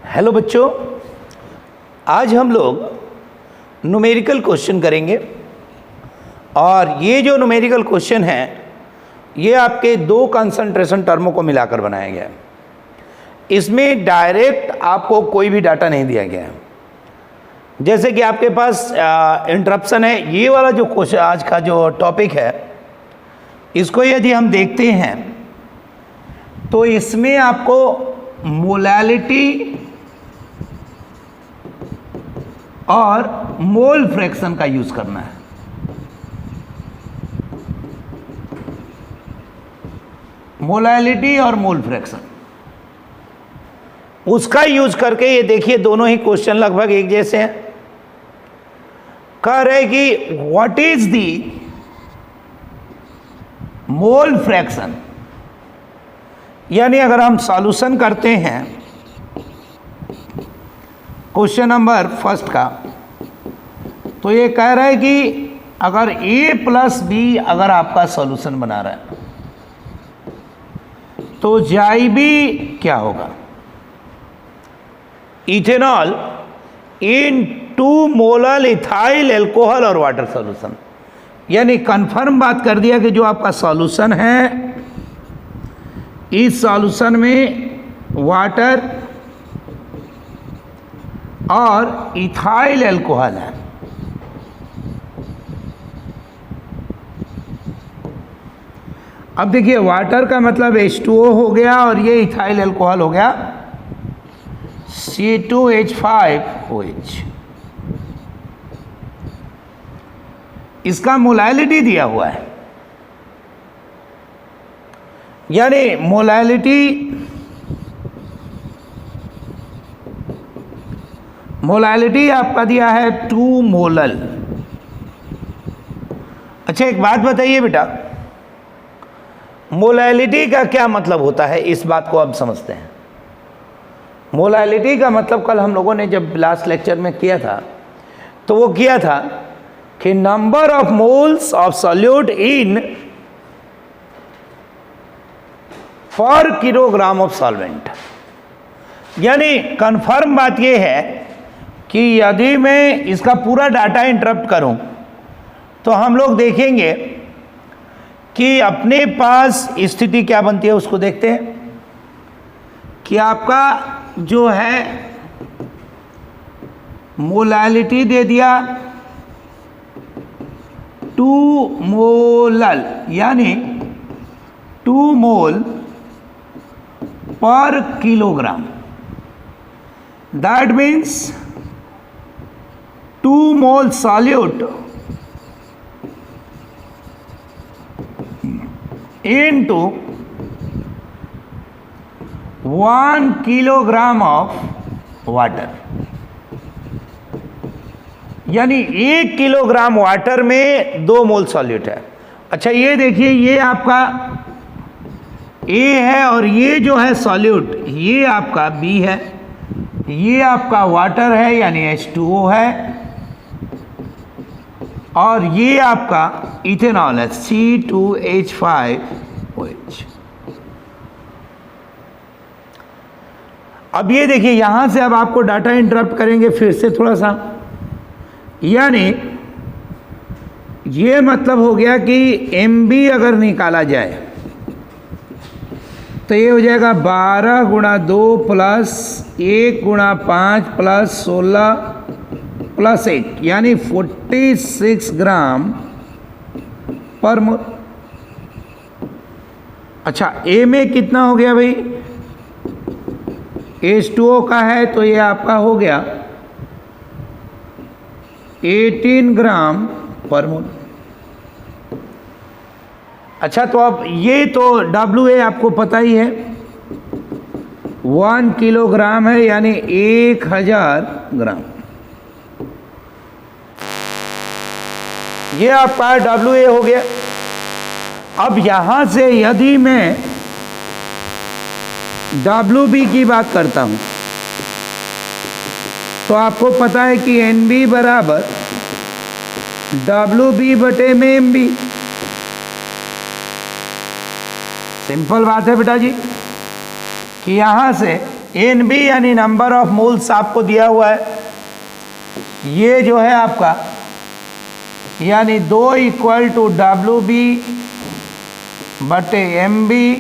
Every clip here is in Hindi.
हेलो बच्चों, आज हम लोग न्यूमेरिकल क्वेश्चन करेंगे और ये जो न्यूमेरिकल क्वेश्चन है ये आपके दो कंसंट्रेशन टर्मों को मिलाकर बनाया गया है। इसमें डायरेक्ट आपको कोई भी डाटा नहीं दिया गया है। जैसे कि आपके पास इंटरप्शन है, ये वाला जो क्वेश्चन आज का जो टॉपिक है इसको यदि हम देखते हैं तो इसमें आपको मोलैलिटी और मोल फ्रैक्शन का यूज करना है। मोलैलिटी और मोल फ्रैक्शन उसका यूज करके ये देखिए दोनों ही क्वेश्चन लगभग एक जैसे हैं। कह रहे कि what is the mole fraction, यानी अगर हम सॉल्यूशन करते हैं क्वेश्चन नंबर फर्स्ट का, तो ये कह रहा है कि अगर a प्लस बी अगर आपका सॉल्यूशन बना रहा है तो जाइबी क्या होगा, इथेनॉल इन 2 मोलर इथाइल एल्कोहल और वाटर सॉल्यूशन। यानी कंफर्म बात कर दिया कि जो आपका सॉल्यूशन है इस सॉल्यूशन में वाटर और इथाइल एल्कोहल है। अब देखिए वाटर का मतलब H2O हो गया और ये इथाइल एल्कोहल हो गया C2H5OH। इसका मोलैलिटी दिया हुआ है, यानी मोलैलिटी आपका दिया है 2 मोलल। अच्छा एक बात बताइए बेटा, मोलैलिटी का क्या मतलब होता है, इस बात को अब समझते हैं। मोलैलिटी का मतलब कल हम लोगों ने जब लास्ट लेक्चर में किया था तो वो किया था कि number of moles of solute in पर किलोग्राम ऑफ सॉल्वेंट। यानी कंफर्म बात यह है कि यदि मैं इसका पूरा डाटा इंटरप्ट करूं तो हम लोग देखेंगे कि अपने पास स्थिति क्या बनती है। उसको देखते हैं कि आपका जो है मोलैलिटी दे दिया 2 मोलल, यानी 2 मोल पर kilogram. That means 2 mole solute into 1 kilogram of water. यानी 1 किलोग्राम वाटर में 2 मोल सॉल्यूट है। अच्छा ये देखिए, ये आपका A है और ये जो है सॉल्यूट ये आपका B है, ये आपका वाटर है यानी H2O है, और ये आपका इथेनॉल है C2H5OH। अब ये देखिए यहां से अब आपको डाटा इंटरप्ट करेंगे फिर से थोड़ा सा, यानी ये मतलब हो गया कि MB अगर निकाला जाए तो ये हो जाएगा 12 गुणा 2 प्लस 1 गुणा 5 प्लस 16 प्लस 8, यानी 46 ग्राम पर मोल। अच्छा A में कितना हो गया भाई, H2O का है तो ये आपका हो गया 18 ग्राम पर मोल। अच्छा तो अब ये तो WA आपको पता ही है 1 किलोग्राम है यानी 1000 ग्राम। ये आपका WA हो गया। अब यहां से यदि मैं WB की बात करता हूं तो आपको पता है कि NB बराबर WB बटे में MB। सिंपल बात है बेटा जी कि यहाँ से एन बी यानी नंबर ऑफ मोल्स आपको दिया हुआ है, ये जो है आपका यानी 2 इक्वल टू डब्ल्यू बी बटे एम बी,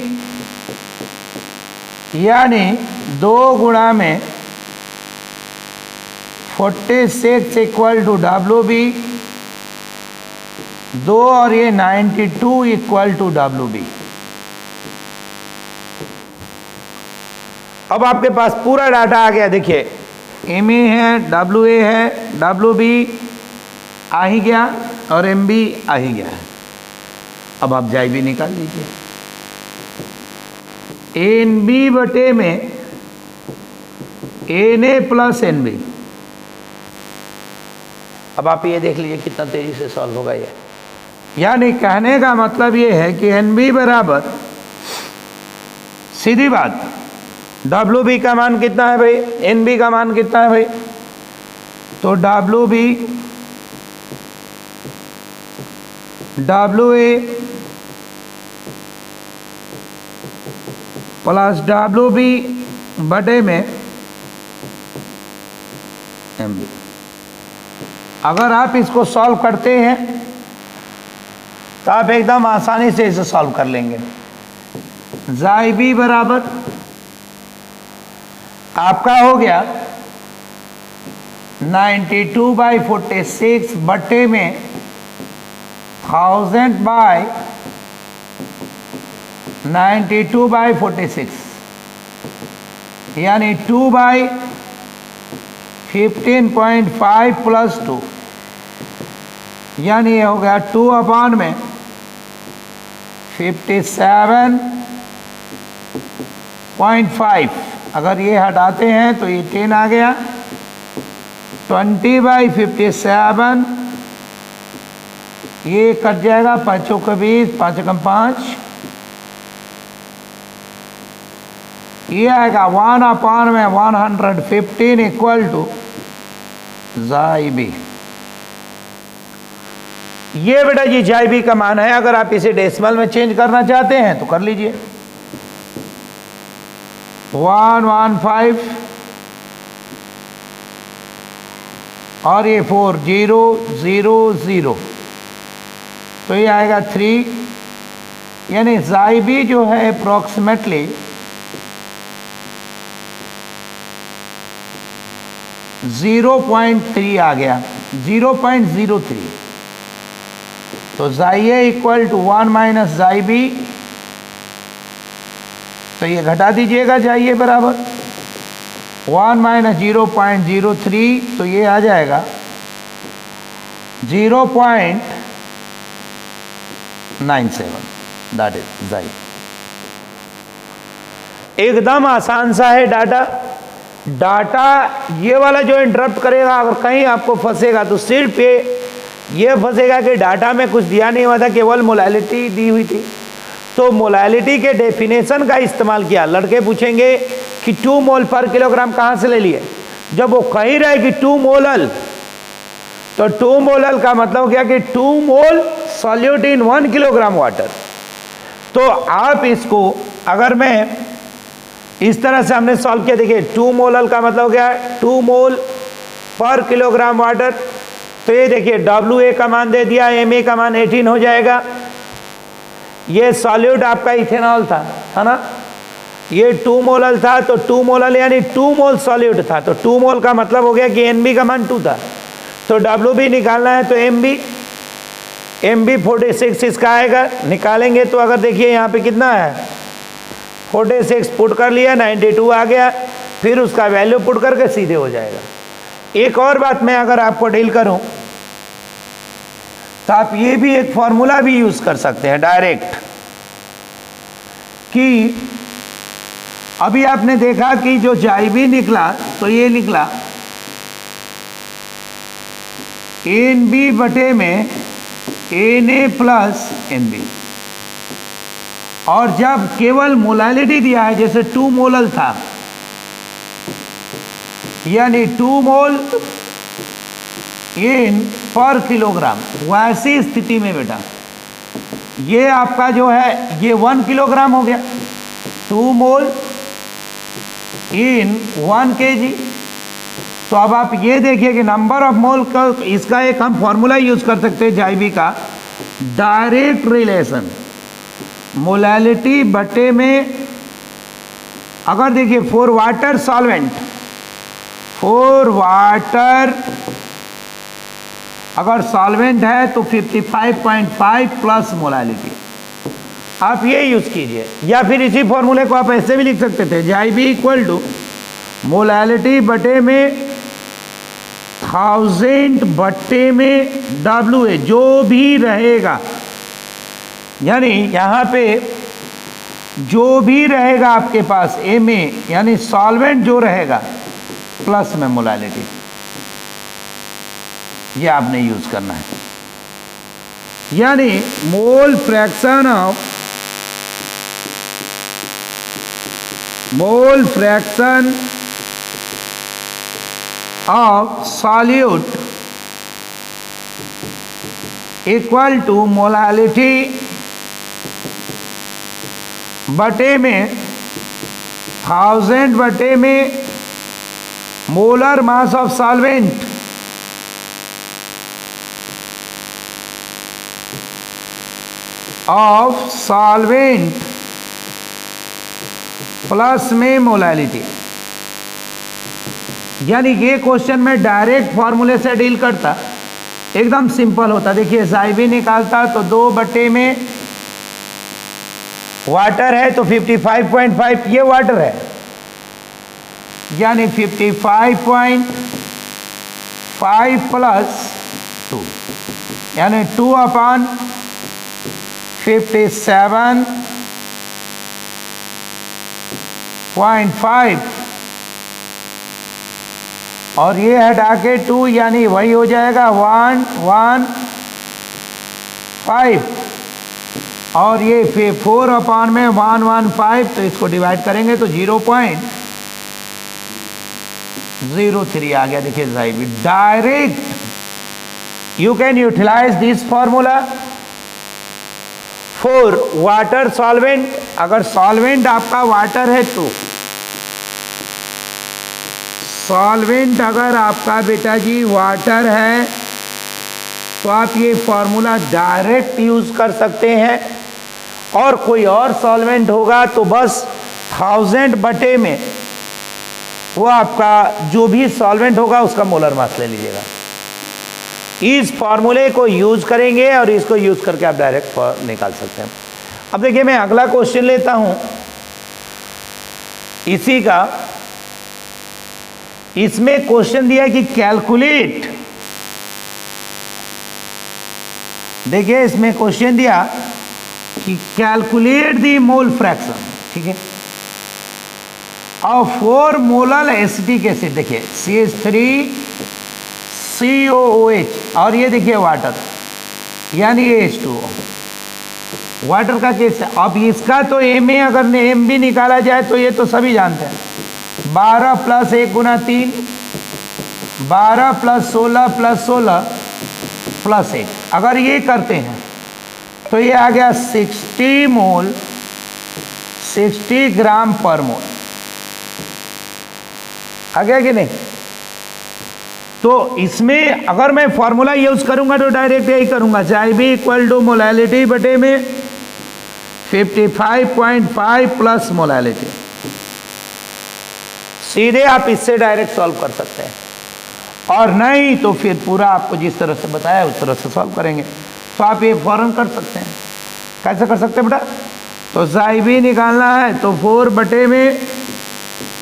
यानी 2 गुणा में 46 इक्वल टू डब्ल्यू बी, 2 और ये 92 इक्वल टू डब्ल्यू बी। अब आपके पास पूरा डाटा आ गया। देखिए एम ए है, डब्ल्यू ए है, डब्ल्यू बी आ ही गया और एम बी आ ही गया है। अब आप जाई भी निकाल लीजिए, एन बी बटे में N A plus N B. अब आप ये देख लीजिए कितना तेजी से सॉल्व होगा ये। यानी कहने का मतलब ये है कि एन बी बराबर, सीधी बात, डब्ल्यू बी का मान कितना है भाई, एन बी का मान कितना है भाई, तो W B W A plus W B बटे में एम बी। अगर आप इसको सॉल्व करते हैं तो आप एकदम आसानी से इसे सॉल्व कर लेंगे। जाई बी बराबर आपका हो गया 92/46 बटे में 1000/92/46, यानी 2/15.5 प्लस 2, यानी ये हो गया 2 में 57.5। अगर ये हटाते हैं तो ये 10 आ गया, 20/57, ये कट जाएगा, 5 चौके 20, 5 एकम 5, ये आएगा 1 में 115 इक्वल टू जाई बी। ये बेटा जी जाई बी का मान है। अगर आप इसे डेसिमल में चेंज करना चाहते हैं तो कर लीजिए, 115 और ये 4000, तो ये आएगा 3, यानी जाई बी जो है अप्रोक्सीमेटली 0.3 आ गया, 0.03। तो जाई ए इक्वल टू 1 माइनस जाई बी, तो ये घटा दीजिएगा, जाइए बराबर 1 माइनस 0.03, तो ये आ जाएगा 0.97, दैट इज जाई। एकदम आसान सा है डाटा ये वाला जो इंटरप्ट करेगा, अगर कहीं आपको फंसेगा तो सिर्फ ये फंसेगा कि डाटा में कुछ दिया नहीं हुआ था, केवल मोलालिटी दी हुई थी। तो मोलालिटी के डेफिनेशन का इस्तेमाल किया। लड़के पूछेंगे कि 2 मोल पर किलोग्राम कहाँ से ले लिए, जब वो कहीं रहे कि 2 मोलल, तो 2 मोलल का मतलब क्या कि 2 मोल सॉल्यूट इन 1 किलोग्राम वाटर। तो आप इसको अगर मैं इस तरह से हमने सॉल्व किया, देखिए 2 मोलल का मतलब क्या है, 2 मोल पर किलोग्राम वाटर। तो ये देखिए डब्ल्यू ए का मान दे दिया, एम ए का मान 18 हो जाएगा। ये सॉल्यूट आपका इथेनॉल था, है ना, ये 2 मोलल था, तो 2 मोलल यानी 2 मोल सॉल्यूट था, तो 2 मोल का मतलब हो गया कि एन बी का मान 2 था। तो डब्ल्यू बी निकालना है तो एम बी 46 इसका आएगा, निकालेंगे तो अगर देखिए यहाँ पे कितना है 46 पुट कर लिया, 92 आ गया, फिर उसका वैल्यू पुट करके सीधे हो जाएगा। एक और बात मैं अगर आपको डील करूं तो आप ये भी एक फॉर्मूला भी यूज कर सकते हैं डायरेक्ट, कि अभी आपने देखा कि जो जाई बी निकला तो ये निकला एन बी बटे में N A plus N B, और जब केवल मोलालिटी दिया है जैसे 2 मोलल था, यानी 2 मोल इन पर किलोग्राम, वैसी स्थिति में बेटा ये आपका जो है ये 1 किलोग्राम हो गया, 2 मोल इन 1 kg। तो अब आप ये देखिए कि नंबर ऑफ मोल का इसका एक हम फॉर्मूला यूज कर सकते हैं जाइबी का, डायरेक्ट रिलेशन मोलैलिटी बटे में, अगर देखिए for water solvent, for water अगर सॉल्वेंट है तो 55.5 प्लस मोलैलिटी, आप ये यूज कीजिए। या फिर इसी फॉर्मूले को आप ऐसे भी लिख सकते थे, जाइबी इक्वल टू मोलैलिटी बटे में 1000 बटे में WA, जो भी रहेगा, यानी यहाँ पे जो भी रहेगा आपके पास MA, यानी सॉल्वेंट जो रहेगा प्लस में मोलैलिटी, ये आपने यूज करना है। यानी mole fraction of solute equal to molality बटे में 1000 बटे में molar mass of solvent plus में मोलैलिटी। यानी ये क्वेश्चन में डायरेक्ट फॉर्मूले से डील करता, एकदम सिंपल होता। देखिए जाइबी निकालता तो 2 बटे में वाटर है तो 55.5 ये वाटर है, यानी 55.5 प्लस 2, यानी 2/57.5 और ये हटा के 2, यानी वही हो जाएगा 115 और ये 4/115, तो इसको डिवाइड करेंगे तो 0.03 आ गया। देखिए जाइबी direct you can utilise this formula for water solvent. अगर सॉल्वेंट आपका वाटर है तो सॉल्वेंट अगर आपका बेटा जी वाटर है तो आप ये फॉर्मूला डायरेक्ट यूज कर सकते हैं, और कोई और सॉल्वेंट होगा तो बस 1000 बटे में वो आपका जो भी सॉल्वेंट होगा उसका मोलर मास ले लीजिएगा। इस फॉर्मूले को यूज करेंगे और इसको यूज करके आप डायरेक्ट निकाल सकते हैं। अब देखिए मैं अगला क्वेश्चन लेता हूं इसी का। इसमें क्वेश्चन दिया कि कैलकुलेट, देखिए इसमें क्वेश्चन दिया कि कैलकुलेट द मोल फ्रैक्शन, ठीक है, और 4 मोलर एसिटिक एसिड, देखिए CH3COOH और ये देखिए वाटर यानी H2O, वाटर का केस है। अब इसका तो MA अगर M भी निकाला जाए तो ये तो सभी जानते हैं, 12 + 1 × 3, 12 + 16 + 16 + 1, अगर ये करते हैं तो ये आ गया 60 मोल, 60 ग्राम पर मोल, आ गया कि नहीं। तो इसमें अगर मैं फॉर्मूला यूज करूंगा तो डायरेक्ट यही करूंगा, जाइबी इक्वल टू मोलैलिटी बटे में 55.5 प्लस मोलैलिटी। सीधे आप इससे डायरेक्ट सॉल्व कर सकते हैं, और नहीं तो फिर पूरा आपको जिस तरह से बताया उस तरह से सॉल्व करेंगे। तो आप ये फौरन कर सकते हैं। कैसे कर सकते हैं बेटा? तो जाइबी निकालना है तो 4 बटे में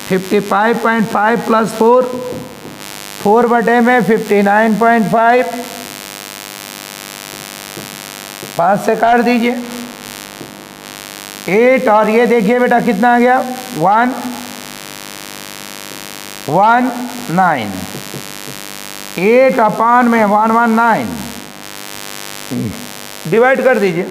55.5 प्लस 4, 4 बटे में 59.5, 5 से काट दीजिए 8, और ये देखिए बेटा कितना आ गया 119, 8/119 डिवाइड कर दीजिए,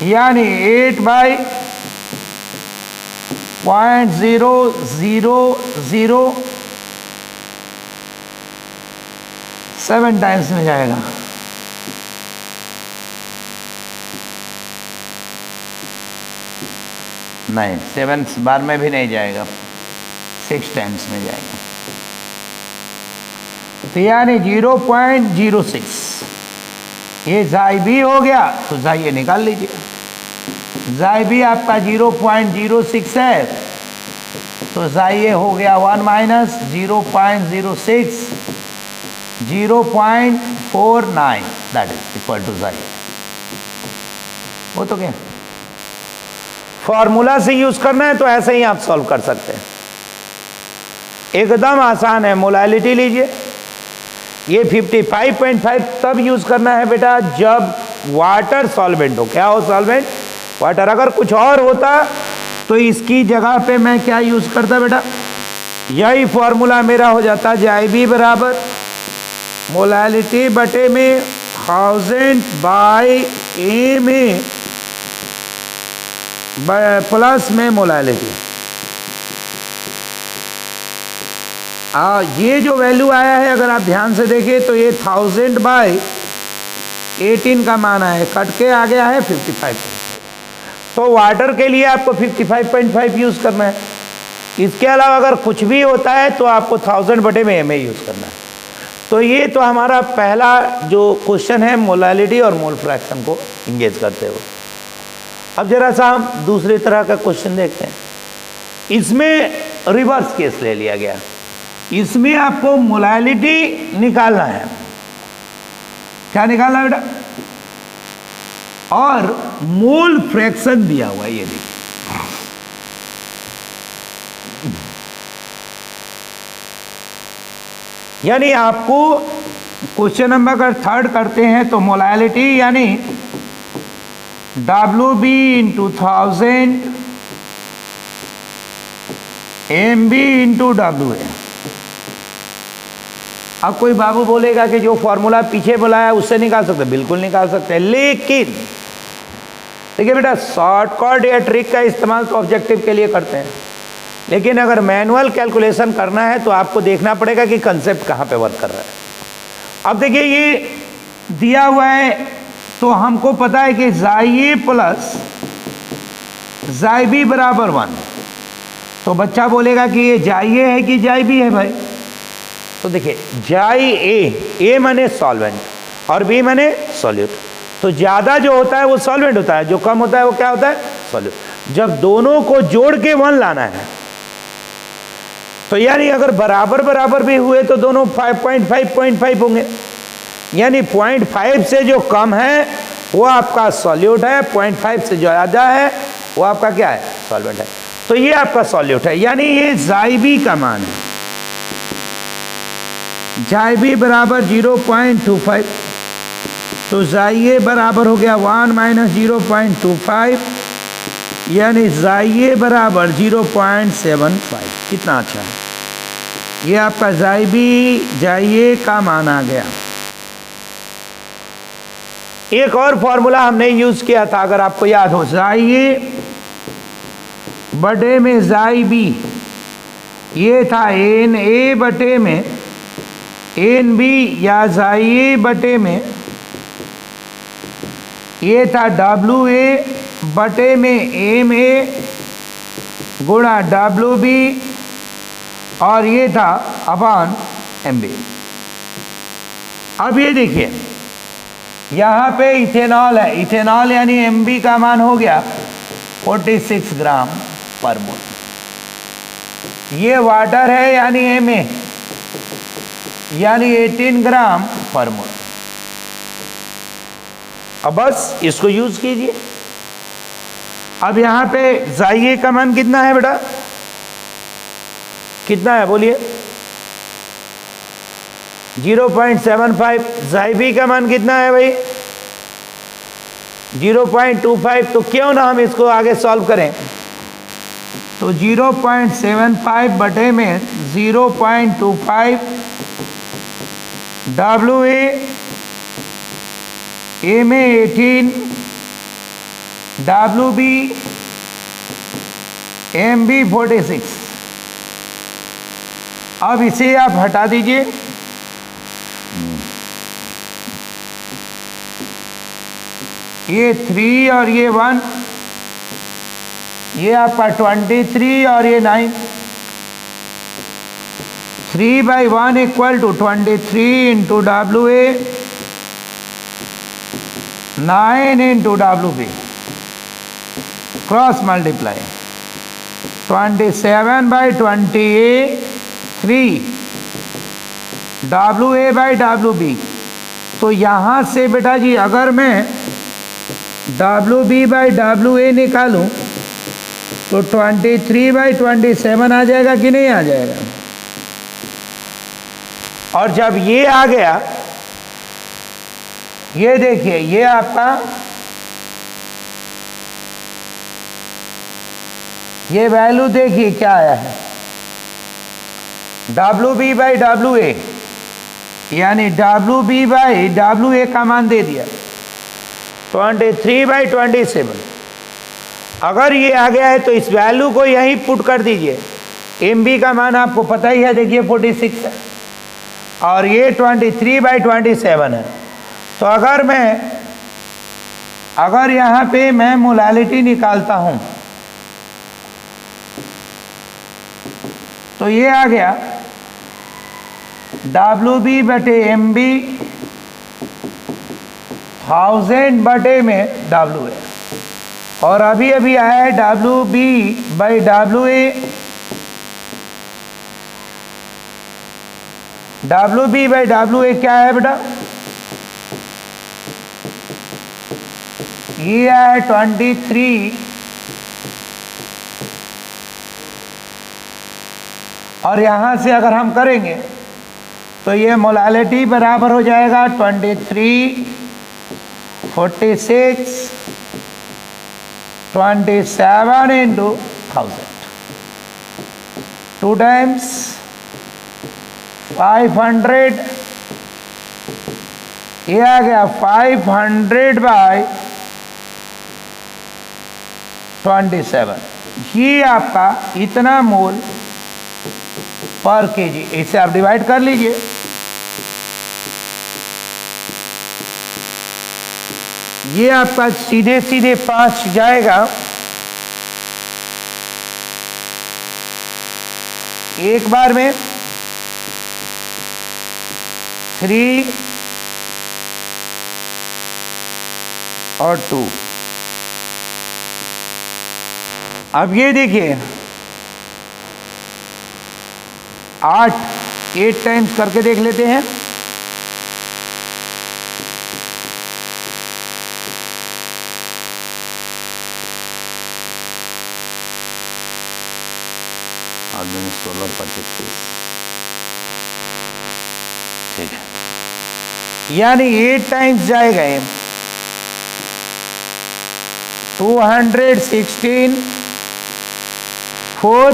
यानी 8/00007 टाइम्स में जाएगा। नहीं 7 बार में भी नहीं जाएगा, 6 टाइम्स में जाएगा। तो यानी 0.06 ये जाई बी हो गया, तो जाई ये निकाल लीजिए। जाई बी आपका 0.06 है, तो जाई ये हो गया 1 minus 0.06 0.49, that is equal to जाई। वो तो क्या फॉर्मूला से यूज करना है तो ऐसे ही आप सॉल्व कर सकते हैं, एकदम आसान है। मोलालिटी लीजिए, ये 55.5 तब यूज करना है बेटा जब वाटर सॉल्वेंट हो। क्या हो सॉल्वेंट? वाटर। अगर कुछ और होता तो इसकी जगह पे मैं क्या यूज करता बेटा, यही फॉर्मूला मेरा हो जाता जाई बी बराबर मोलालिटी बटे में 1000 बाई ए में प्लस में मोलालिटी। ये जो वैल्यू आया है अगर आप ध्यान से देखें तो ये 1000 बाई 18 का मान आया है, कट के आ गया है 55। तो वाटर के लिए आपको 55.5 यूज करना है। इसके अलावा अगर कुछ भी होता है तो आपको 1000 बटे में एम यूज करना है। तो ये तो हमारा पहला जो क्वेश्चन है मोलालिटी और मोल फ्रैक्शन को इंगेज करते हुए। अब जरा सा हम दूसरी तरह का क्वेश्चन देखते हैं। इसमें रिवर्स केस ले लिया गया, इसमें आपको मोलालिटी निकालना है। क्या निकालना है बेटा? और मोल फ्रैक्शन दिया हुआ है, ये देखिए। यानी आपको क्वेश्चन नंबर अगर थर्ड करते हैं तो मोलालिटी यानी WB into 1000 MB into WA। अब कोई बाबू बोलेगा कि जो फॉर्मूला पीछे बुलाया उससे निकाल सकते, बिल्कुल निकाल सकते हैं, लेकिन देखिए बेटा शॉर्टकट या ट्रिक का इस्तेमाल तो ऑब्जेक्टिव के लिए करते हैं, लेकिन अगर मैनुअल कैलकुलेशन करना है तो आपको देखना पड़ेगा कि कंसेप्ट कहाँ पे वर्क कर रहा है। अब देखिए ये दिया हुआ है तो हमको पता है कि जाई ए प्लस जाई बी बराबर 1। तो बच्चा बोलेगा कि ये जाई ए है कि जाई बी है भाई? तो देखिए जाई ए माने सॉल्वेंट और बी माने सॉल्यूट। तो ज़्यादा जो होता है वो सॉल्वेंट होता है, जो कम होता है वो क्या होता है? सॉल्यूट। जब दोनों को जोड़ के 1 लाना है तो यानी अगर बराबर बराबर भी हुए तो दोनों 5.5 होंगे, यानी 0.5 से जो कम है वो आपका सॉल्यूट है, 0.5 से जो ज़्यादा है वो आपका क्या है? सॉल्वेंट है। तो ये आपका सॉल्यूट है, यानी ये जाई बी का मान है। जाई बी बराबर 0.25, तो जाई ए बराबर हो गया 1 माइनस 0.25, यानी जाई ए बराबर 0.75। कितना अच्छा है, ये आपका जाई ए का मान आ गया। एक और फॉर्मूला हमने यूज किया था अगर आपको याद हो, जाई ए बटे में जाई बी, ये था एन ए बटे में एन बी, या जाई ए बटे में ये था डब्ल्यू ए बटे में एम ए गुणा डब्ल्यू बी, और ये था अपॉन एम बी। अब ये देखिए यहाँ पे इथेनॉल है, इथेनॉल यानी एम बी का मान हो गया 46 ग्राम पर मोल। ये वाटर है यानी एम ए यानी 18 ग्राम पर मोल। अब बस इसको यूज कीजिए। अब यहाँ पे जाई ए का मान कितना है बेटा? कितना है बोलिए? 0.75। जाई बी का मान कितना है भाई? 0.25। तो क्यों ना हम इसको आगे सॉल्व करें। तो 0.75 बटे में 0.25 डब्ल्यू ए में 18 डब्ल्यू बी एम बी 46। अब इसे आप हटा दीजिए, ये 3 और ये 1, ये आपका 23 और ये 9, 3/1 equal to 23 into WA, 9 into WB, cross multiply 27/20A 3 WA/WB। तो यहाँ से बेटा जी अगर मैं WB/WA निकालूं तो 23/27 आ जाएगा कि नहीं आ जाएगा। और जब ये आ गया, ये देखिए ये आपका ये वैल्यू देखिए क्या आया है, WB/WA यानी WB/WA का मान दे दिया 23/27। अगर ये आ गया है तो इस वैल्यू को यहीं पुट कर दीजिए। MB का मान आपको पता ही है, देखिए 46 है और ये 23/27 है। तो अगर यहाँ पे मैं मोलालिटी निकालता हूँ तो ये आ गया WB/MB 1000 बटे में WA, और अभी अभी आया है WB/WA। WB/WA क्या है बेटा, ये है 23 और यहाँ से अगर हम करेंगे तो ये मोलालिटी बराबर हो जाएगा 23, 46, 27 इंटू 1000, 2 टाइम्स 500, ये आ गया 500/27। ये आपका इतना मोल पर केजी, इसे आप डिवाइड कर लीजिए। ये आपका सीधे सीधे पास जाएगा, एक बार में 3 और 2। अब ये देखिए 8 टाइम्स करके देख लेते हैं। और 16 पर 25, ठीक है, यानी 8 टाइम्स जाएगा ये 216 4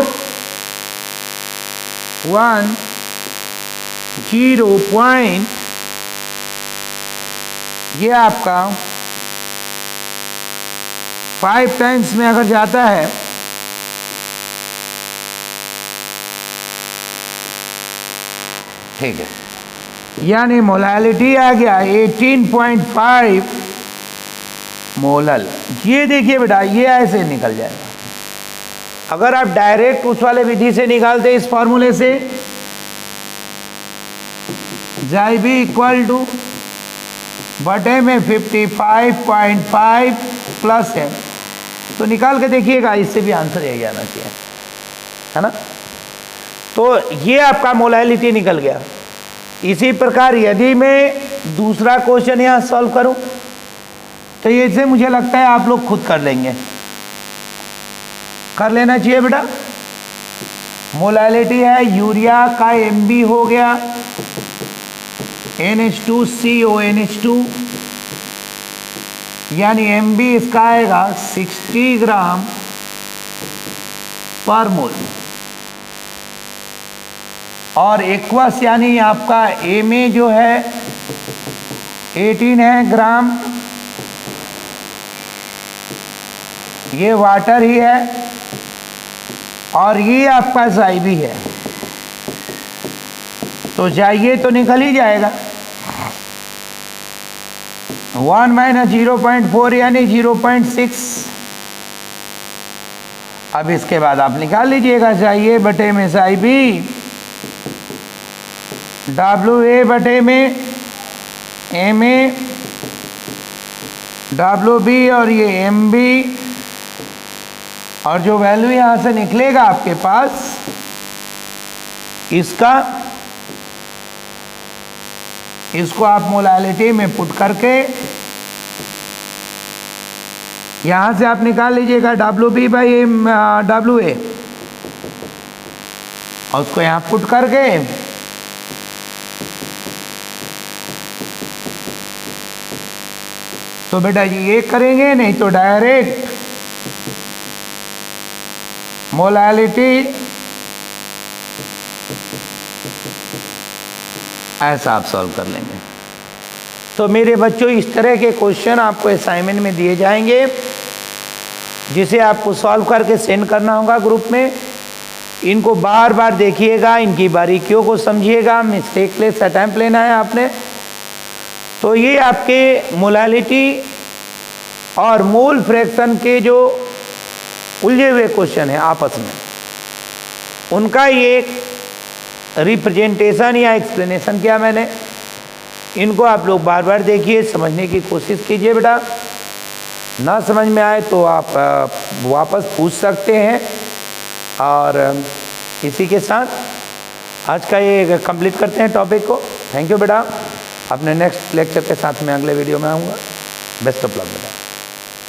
1 0 पॉइंट, ये आपका 5 टाइम्स में अगर जाता है ठीक है, यानी मोलालिटी आ गया 18.5 मोलल। ये देखिए बेटा ये ऐसे निकल जाएगा। अगर आप डायरेक्ट उस वाले विधि से निकालते इस फॉर्मूले से, JB इक्वल टू बटे में 55.5 प्लस है, तो निकाल के देखिएगा, इससे भी आंसर यही आना चाहिए, है ना। तो ये आपका मोलालिटी निकल गया। इसी प्रकार यदि मैं दूसरा क्वेश्चन यहाँ सॉल्व करूँ तो ये से मुझे लगता है आप लोग खुद कर लेंगे, कर लेना चाहिए बेटा। मोलालिटी है यूरिया का MB हो गया NH2CONH2, यानी MB इसका आएगा 60 ग्राम पर मोल, और एक्वस यानी आपका Ma जो है 18 है ग्राम, ये वाटर ही है, और ये आपका JB है, तो जाइए तो निकल ही जाएगा। 1 - 0.4 यानी 0.6, अब इसके बाद आप निकाल लीजिएगा साई ए बटे में साई बी, डब्ल्यू ए बटे में एम ए, डब्ल्यू बी और ये एम बी, और जो वैल्यू यहां से निकलेगा आपके पास इसका, इसको आप मोलालिटी में पुट करके यहां से आप निकाल लीजिएगा W B by M W A, और उसको यहां पुट करके तो बेटा जी ये करेंगे, नहीं तो डायरेक्ट मोलालिटी ऐसा आप सॉल्व कर लेंगे। तो मेरे बच्चों इस तरह के क्वेश्चन आपको असाइनमेंट में दिए जाएंगे, जिसे आपको सॉल्व करके सेंड करना होगा ग्रुप में। इनको बार बार देखिएगा, इनकी बारीकियों को समझिएगा, मिस्टेकलेस अटेम्प्ट लेना है आपने। तो ये आपके मोलालिटी और मोल फ्रैक्शन के जो उलझे हुए क्वेश्चन हैं आपस में, उनका ये रिप्रेजेंटेशन या एक्सप्लेनेशन किया मैंने। इनको आप लोग बार बार देखिए, समझने की कोशिश कीजिए बेटा। ना समझ में आए तो आप वापस पूछ सकते हैं। और इसी के साथ आज का ये कंप्लीट करते हैं टॉपिक को। थैंक यू बेटा। अपने नेक्स्ट लेक्चर के साथ में अगले वीडियो में आऊँगा। बेस्ट ऑफ लक बेटा।